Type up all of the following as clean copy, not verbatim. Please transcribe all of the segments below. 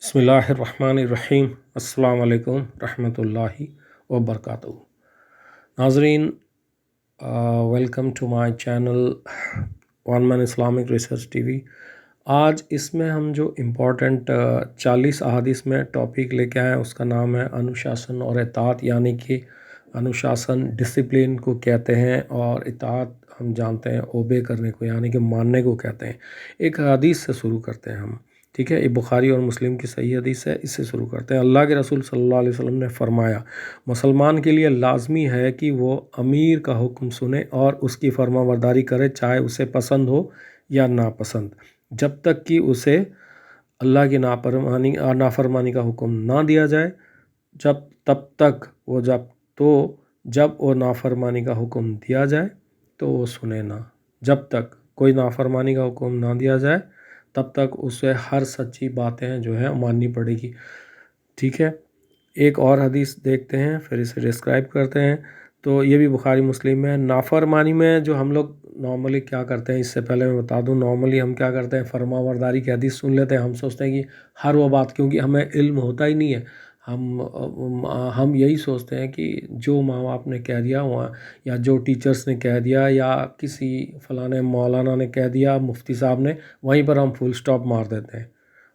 बिस्मिल्लाहिर्रहमानिर्रहीम। अस्सलाम वालेकुम रहमतुल्लाहि व बरकातहू। नाज़रीन, welcome to my channel one man Islamic research TV. आज इसमें हम जो इम्पोर्टेंट 40 अहादीस में टॉपिक लेके आए हैं उसका नाम है अनुशासन और इताअत, यानी कि अनुशासन डिसिप्लिन को कहते हैं और इताअत हम जानते हैं ओबे करने को यानी कि मानने को कहते हैं। एक हदीस से शुरू करते हैं हम, ठीक है। ये बुखारी और मुस्लिम की सही हदीस है, इससे शुरू करते हैं। अल्लाह के रसूल सल्लल्लाहु अलैहि वसल्लम ने फरमाया, मुसलमान के लिए लाजमी है कि वो अमीर का हुक्म सुने और उसकी फरमाबरदारी करे, चाहे उसे पसंद हो या नापसंद, जब तक कि उसे अल्लाह की नाफरमानी का हुक्म ना दिया जाए। जब वो नाफरमानी का हुक्म दिया जाए तो वो सुने ना। जब तक कोई नाफरमानी का हुक्म ना दिया जाए तब तक उसे हर सच्ची बातें जो है माननी पड़ेगी, ठीक है। एक और हदीस देखते हैं फिर इसे डिस्क्राइब करते हैं। तो ये भी बुखारी मुस्लिम में। नाफरमानी में जो हम लोग नॉर्मली क्या करते हैं, इससे पहले मैं बता दूं, नॉर्मली हम क्या करते हैं, फरमाबरदारी की हदीस सुन लेते हैं। हम सोचते हैं कि हर वो बात, क्योंकि हमें इल्म होता ही नहीं है, हम यही सोचते हैं कि जो माँ बाप ने कह दिया वहाँ, या जो टीचर्स ने कह दिया, या किसी फलाने मौलाना ने कह दिया, मुफ्ती साहब ने, वहीं पर हम फुल स्टॉप मार देते हैं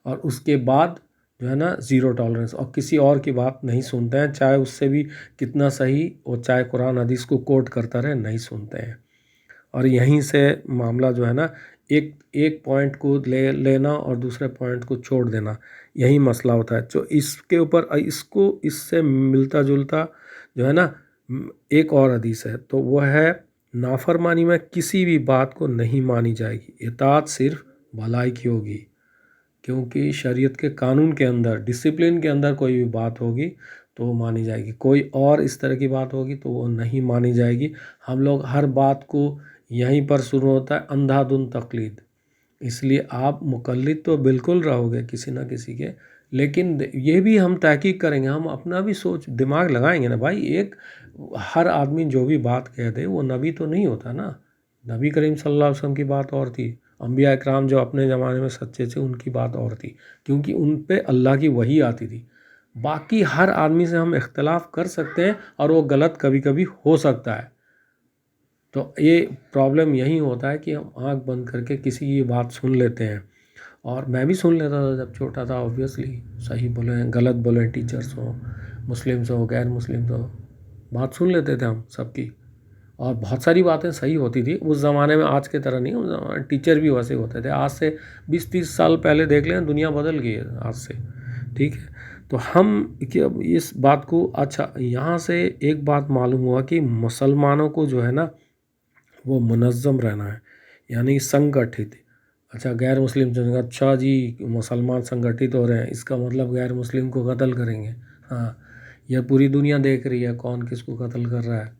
और उसके बाद जो है ना ज़ीरो टॉलरेंस, और किसी और की बात नहीं सुनते हैं, चाहे उससे भी कितना सही और चाहे कुरान हदीस को कोट करता रहे, नहीं सुनते हैं। और यहीं से मामला जो है ना, एक पॉइंट को लेना और दूसरे पॉइंट को छोड़ देना, यही मसला होता है। जो इसके ऊपर इससे मिलता जुलता जो है ना एक और हदीस है, तो वो है नाफरमानी में किसी भी बात को नहीं मानी जाएगी, इताअत सिर्फ भलाई की होगी। क्योंकि शरीयत के कानून के अंदर, डिसिप्लिन के अंदर कोई भी बात होगी तो वो मानी जाएगी, कोई और इस तरह की बात होगी तो वो नहीं मानी जाएगी। हम लोग हर बात को यहीं पर शुरू होता है अंधाधुंध तकलीद। इसलिए आप मुकल्लिद तो बिल्कुल रहोगे किसी ना किसी के, लेकिन ये भी हम तहकीक करेंगे, हम अपना भी सोच दिमाग लगाएंगे ना भाई। हर आदमी जो भी बात कह दे वो नबी तो नहीं होता ना। नबी करीम सल्लल्लाहु अलैहि वसल्लम की बात और थी, अंबिया इकराम जो अपने ज़माने में सच्चे थे उनकी बात और थी, क्योंकि उन पे अल्लाह की वही आती थी। बाकी हर आदमी से हम इख्तलाफ कर सकते हैं और वो गलत कभी कभी हो सकता है। तो ये प्रॉब्लम यही होता है कि हम आंख बंद करके किसी की बात सुन लेते हैं। और मैं भी सुन लेता था जब छोटा था, ऑब्वियसली, सही बोले गलत बोले, टीचर्स हो, मुस्लिम्स हो, गैर मुस्लिम्स हो, बात सुन लेते थे हम सबकी। और बहुत सारी बातें सही होती थी उस ज़माने में, आज के तरह नहीं। उस ज़माने टीचर भी वैसे होते थे। आज से 20-30 साल पहले देख लें, दुनिया बदल गई है आज से, ठीक है। तो हम कि अब इस बात को, अच्छा यहाँ से एक बात मालूम हुआ कि मुसलमानों को जो है ना वो मुनज़्ज़म रहना है, यानी संगठित। अच्छा, गैर मुस्लिम जो, अच्छा जी मुसलमान संगठित हो रहे हैं, इसका मतलब गैर मुस्लिम को कत्ल करेंगे। हाँ, यह पूरी दुनिया देख रही है कौन किसको कत्ल कर रहा है,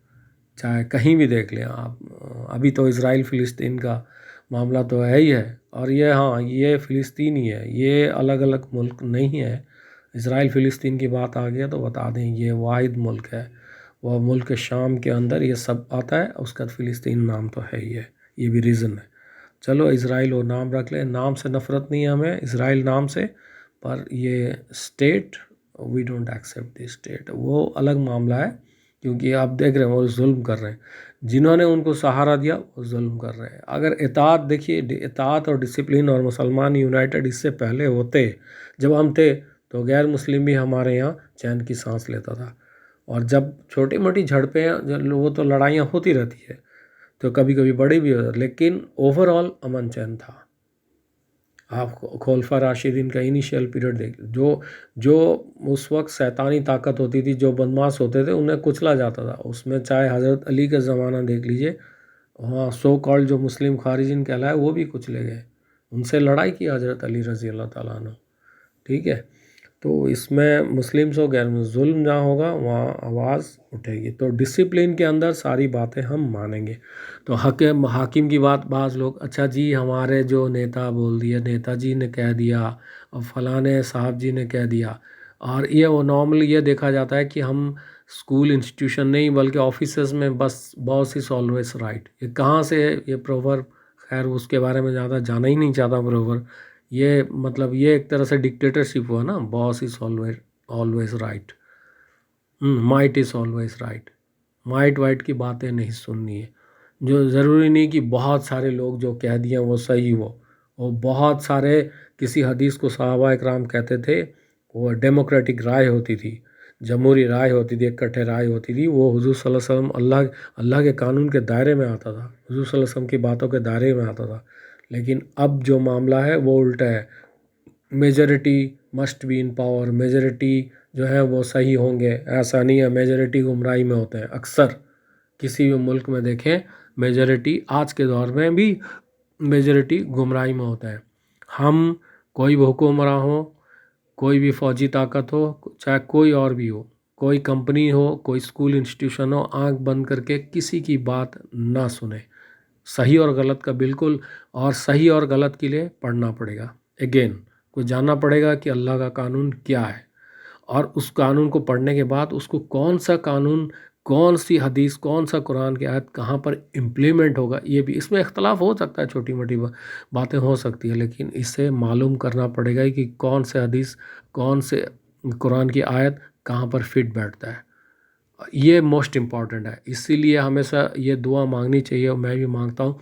चाहे कहीं भी देख लें आप। अभी तो इसराइल फ़िलिस्तीन का मामला तो है ही है, और ये, हाँ, ये फ़िलिस्तीन ही है, ये अलग अलग मुल्क नहीं है। इसराइल फ़िलिस्तीन की बात आ गया तो बता दें, ये वाहिद मुल्क है। वह मुल्क शाम के अंदर ये सब आता है, उसका फ़िलिस्तीन नाम तो है ही है, ये भी रीज़न है। चलो इसराइल वो नाम रख ले, नाम से नफ़रत नहीं है हमें, इसराइल नाम से, पर ये state, we don't accept this state, वो अलग मामला है। क्योंकि आप देख रहे हैं वो जुल्म कर रहे हैं, जिन्होंने उनको सहारा दिया वो जुल्म कर रहे हैं। अगर इताअत, देखिए इताअत और डिसिप्लिन और मुसलमान यूनाइटेड इससे पहले होते, जब हम थे, तो गैर मुस्लिम भी हमारे यहाँ चैन की सांस लेता था। और जब छोटी मोटी झड़पें, वो तो लड़ाइयाँ होती रहती है, तो कभी कभी बड़ी भी हो, लेकिन ओवरऑल अमन चैन था। आप खुलफा राशिदीन का इनिशियल पीरियड देख, जो उस वक्त शैतानी ताकत होती थी, जो बदमाश होते थे उन्हें कुचला जाता था। उसमें चाहे हज़रत अली का ज़माना देख लीजिए, वहाँ सो कॉल्ड जो मुस्लिम खारिजिन कहलाए वो भी कुचले गए, उनसे लड़ाई की हज़रत अली रज़ी अल्लाह ताला अन्हु, ठीक है। तो इसमें मुस्लिम्स हो गैर मुस्लिम, जुल्म जहाँ होगा वहाँ आवाज़ उठेगी। तो डिसिप्लिन के अंदर सारी बातें हम मानेंगे। तो हाकिम की बात, बाज़ लोग, अच्छा जी हमारे जो नेता बोल दिया, नेताजी ने कह दिया और फलाने साहब जी ने कह दिया। और ये वो नॉर्मली ये देखा जाता है कि हम स्कूल इंस्टीट्यूशन नहीं बल्कि ऑफिसेस में बस बॉस इज़ ऑलवेज राइट, ये कहाँ से है ये प्रोवर्ब, खैर उसके बारे में ज़्यादा जाना ही नहीं चाहता प्रोवर्ब। یہ مطلب یہ ایک طرح سے ڈکٹیٹرشپ ہوا نا، boss is always right, might is always right, might white کی باتیں نہیں سننی ہے. جو ضروری نہیں کہ بہت سارے لوگ جو کہہ دیں وہ صحیح ہو. وہ بہت سارے کسی حدیث کو صحابہ اکرام کہتے تھے، وہ ڈیموکریٹک رائے ہوتی تھی، جمہوری رائے ہوتی تھی، اکٹھے رائے ہوتی تھی. وہ حضور صلی اللہ علیہ وسلم اللہ کے قانون کے دائرے میں آتا تھا، حضور صلی اللہ علیہ وسلم کی باتوں کے دائرے میں آتا تھا. لیکن اب جو معاملہ ہے وہ الٹا ہے. Majority must be in power, majority جو ہے وہ صحیح ہوں گے، ایسا نہیں ہے. میجورٹی گمراہی میں ہوتے ہیں اکثر. کسی بھی ملک میں دیکھیں میجورٹی، آج کے دور میں بھی میجورٹی گمراہی میں ہوتا ہے. ہم کوئی بھی حکمراں ہو، کوئی بھی فوجی طاقت ہو، چاہے کوئی اور بھی ہو، کوئی کمپنی ہو، کوئی اسکول انسٹیٹیوشن ہو، آنکھ بند کر کے کسی کی بات نہ سنیں. صحیح اور غلط کا بالکل، اور صحیح اور غلط کے لیے پڑھنا پڑے گا. اگین کو جاننا پڑے گا کہ اللہ کا قانون کیا ہے، اور اس قانون کو پڑھنے کے بعد اس کو کون سا قانون، کون سی حدیث، کون سا قرآن کی آیت کہاں پر امپلیمنٹ ہوگا. یہ بھی اس میں اختلاف ہو سکتا ہے، چھوٹی موٹی باتیں ہو سکتی ہیں، لیکن اسے معلوم کرنا پڑے گا کہ کون سے حدیث، کون سے قرآن کی آیت کہاں پر فٹ بیٹھتا ہے. یہ موسٹ امپورٹنٹ ہے. اسی لیے ہمیشہ یہ دعا مانگنی چاہیے، اور میں بھی مانگتا ہوں.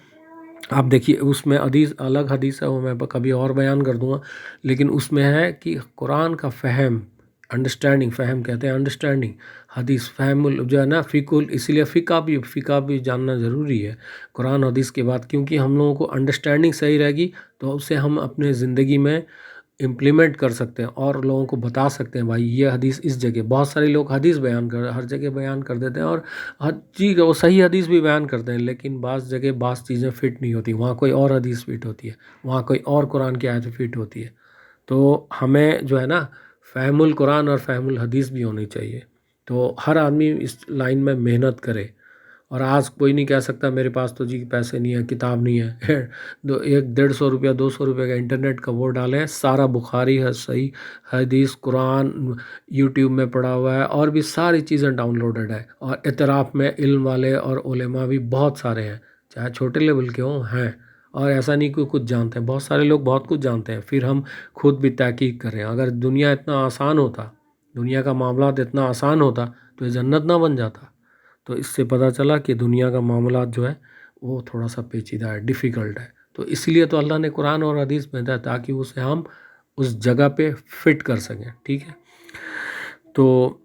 آپ دیکھیے اس میں حدیث، الگ حدیث ہے، وہ میں کبھی اور بیان کر دوں گا، لیکن اس میں ہے کہ قرآن کا فہم، انڈرسٹینڈنگ، فہم کہتے ہیں انڈرسٹینڈنگ، حدیث فہم جو ہے نا، اسی لیے فقہ بھی جاننا ضروری ہے قرآن حدیث کے بعد. کیونکہ ہم لوگوں کو انڈرسٹینڈنگ صحیح رہے گی تو اسے ہم اپنے زندگی میں امپلیمنٹ کر سکتے ہیں، اور لوگوں کو بتا سکتے ہیں بھائی یہ حدیث اس جگہ. بہت سارے لوگ حدیث ہر جگہ بیان کر دیتے ہیں، اور ہر چیز وہ صحیح حدیث بھی بیان کرتے ہیں، لیکن بعض جگہ بعض چیزیں فٹ نہیں ہوتی، وہاں کوئی اور حدیث فٹ ہوتی ہے، وہاں کوئی اور قرآن کی آیت فٹ ہوتی ہے. تو ہمیں جو ہے نا فہم القرآن اور فہم الحدیث بھی ہونی چاہیے. تو ہر آدمی اس لائن میں محنت کرے. اور آج کوئی نہیں کہہ سکتا میرے پاس تو جی پیسے نہیں ہے، کتاب نہیں ہے. 100-150 روپیہ 200 روپے کا انٹرنیٹ کا وہ ڈالیں، سارا بخاری ہے، صحیح حدیث، قرآن یوٹیوب میں پڑا ہوا ہے، اور بھی ساری چیزیں ڈاؤن لوڈڈ ہے. اور اعتراف میں علم والے اور علماء بھی بہت سارے ہیں، چاہے چھوٹے لیول کے ہوں ہیں. اور ایسا نہیں کوئی کچھ جانتے ہیں، بہت سارے لوگ بہت کچھ جانتے ہیں. پھر ہم خود بھی تحقیق کریں. اگر دنیا اتنا آسان ہوتا، دنیا کا معاملات اتنا آسان ہوتا تو یہ جنت نہ بن جاتا. تو اس سے پتہ چلا کہ دنیا کا معاملات جو ہے وہ تھوڑا سا پیچیدہ ہے، ڈیفیکلٹ ہے. تو اس لیے تو اللہ نے قرآن اور حدیث بھیجا ہے، تاکہ اسے ہم اس جگہ پہ فٹ کر سکیں. ٹھیک ہے. تو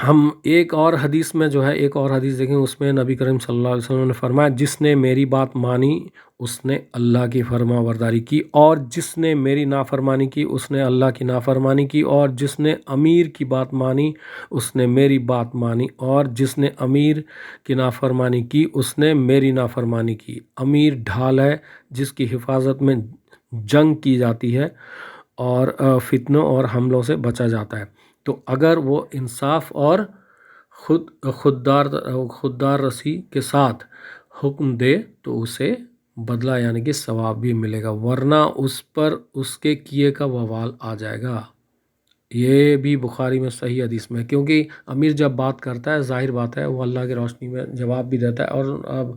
ہم ایک اور حدیث میں جو ہے، ایک اور حدیث دیکھیں، اس میں نبی کریم صلی اللہ علیہ وسلم نے فرمایا جس نے میری بات مانی اس نے اللہ کی فرما برداری کی، اور جس نے میری نافرمانی کی اس نے اللہ کی نافرمانی کی، اور جس نے امیر کی بات مانی اس نے میری بات مانی، اور جس نے امیر کی نافرمانی کی اس نے میری نافرمانی کی. امیر ڈھال ہے جس کی حفاظت میں جنگ کی جاتی ہے اور فتنوں اور حملوں سے بچا جاتا ہے. تو اگر وہ انصاف اور خوددار رسی کے ساتھ حکم دے تو اسے بدلہ یعنی کہ ثواب بھی ملے گا، ورنہ اس پر اس کے کیے کا وبال آ جائے گا. یہ بھی بخاری میں صحیح حدیث میں، کیونکہ امیر جب بات کرتا ہے ظاہر بات ہے وہ اللہ کی روشنی میں جواب بھی دیتا ہے. اور اب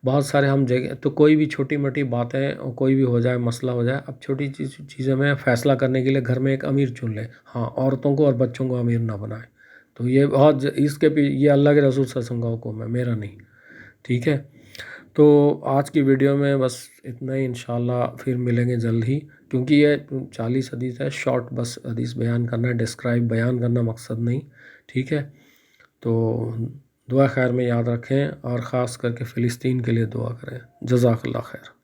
بہت سارے ہم جگہ تو کوئی بھی چھوٹی موٹی باتیں کوئی بھی ہو جائے، مسئلہ ہو جائے، اب چھوٹی چیزیں میں فیصلہ کرنے کے لیے گھر میں ایک امیر چن لے. ہاں، عورتوں کو اور بچوں کو امیر نہ بنائے. تو یہ بہت اس کے یہ اللہ کے رسول صلی اللہ علیہ وسلم کا حکم ہے، میرا نہیں. ٹھیک ہے. تو آج کی ویڈیو میں بس اتنا ہی. انشاءاللہ پھر ملیں گے جلد ہی، کیونکہ یہ 40 حدیث ہے، شارٹ بس حدیث بیان کرنا ہے، ڈسکرائب بیان کرنا مقصد نہیں. ٹھیک ہے. تو دعا خیر میں یاد رکھیں، اور خاص کر کے فلسطین کے لیے دعا کریں. جزاک اللہ خیر.